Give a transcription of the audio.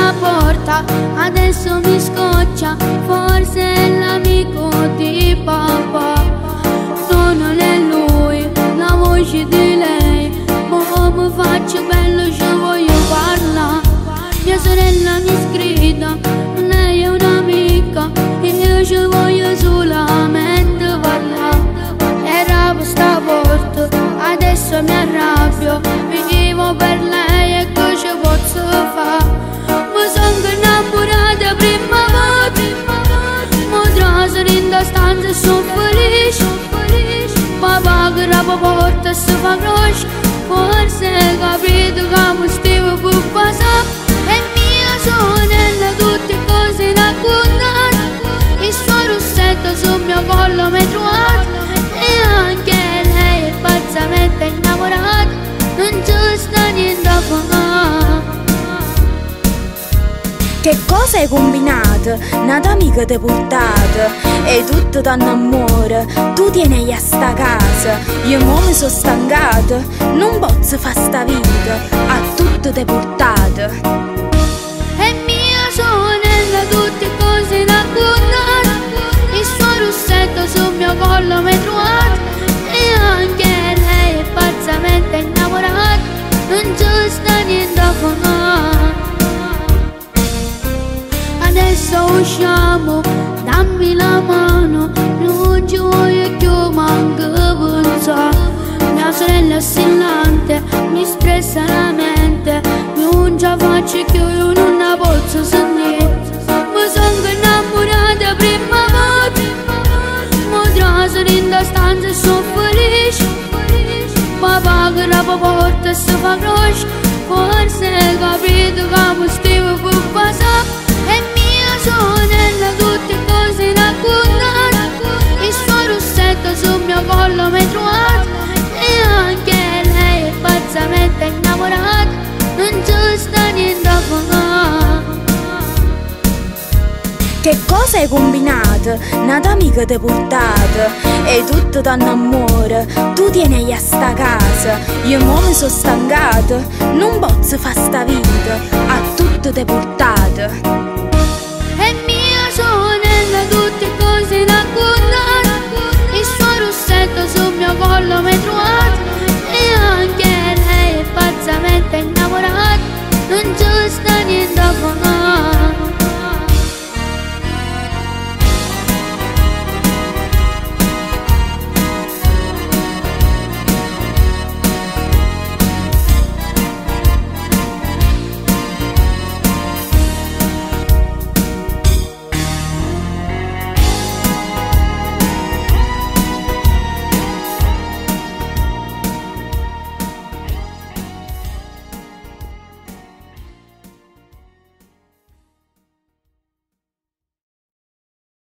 la porta, adesso mi scoccia, forse è l'amico di papà. No, non è lui, la voce di lei, ma mi faccio bello, ci voglio parlare. Mia sorella mi sgrida, lei è un'amica, io ci voglio solamente parlare. Era questa porta, adesso mi arrabbio, vivo per lei e che ci posso fare? Mi sono innamorata prima volta, mi trasero in da stanza e sono felice. Papà che la porta si fa croce, forse hai capito che mi stavo per passare. E mia sorella tutte cose raccontate, il suo rossetto sul mio collo mi trovato. E anche lei è pazzamente innamorata, non ci sta niente a fare. Che cosa hai combinato? Nata amica ti portata e tutto t'hanno amore, tu tieni a sta casa. Io mo mi sono stancata, non posso fa sta vita, a tutto ti portato. E mia sorella tutte cose raccontate, il suo rossetto sul mio collo mi trovato. E anche lei è pazzamente innamorata, non ci sta niente a fare. Adesso usciamo, dammi la mano, non ci voglio più manco pensare. Mia sorella è assillante, mi stressa la mente, non ce la faccio più, io non la posso sentire. Mi sono innamorata prima volta, mi trasero in da stanza e sono felice. Papà che la porta si fa croce, forse hai capito che mi stavo per passare. E mia sorella tutte cose raccontate, il suo rossetto sul mio collo mi trovato. E anche lei è pazzamente innamorata, non ci sta niente a fare. Che cosa hai combinato? Nata amica ti portata e tutto t'hanno amore, tu tieni a sta casa. Io mo mi sono stancata, non posso fa sta vita, a tutto ti portato.